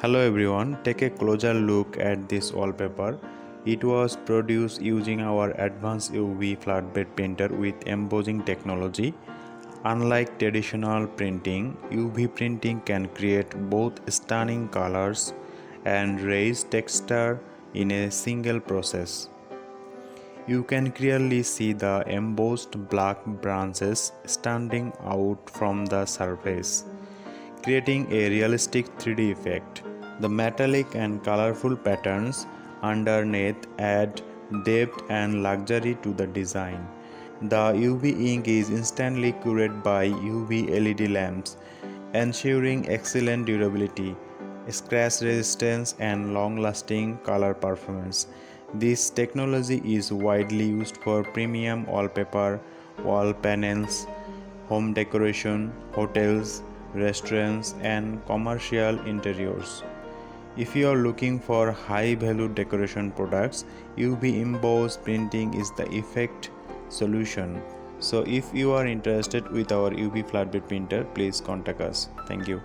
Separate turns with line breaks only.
Hello everyone, take a closer look at this wallpaper. It was produced using our advanced UV flatbed printer with embossing technology. Unlike traditional printing, UV printing can create both stunning colors and raise texture in a single process. You can clearly see the embossed black branches standing out from the surface, creating a realistic 3D effect. The metallic and colorful patterns underneath add depth and luxury to the design. The UV ink is instantly cured by UV LED lamps, ensuring excellent durability, scratch resistance, and long-lasting color performance. This technology is widely used for premium wallpaper, wall panels, home decoration, hotels, restaurants, and commercial interiors. If you are looking for high value decoration products, UV embossed printing is the effect solution. So if you are interested with our UV flatbed printer, please contact us. Thank you.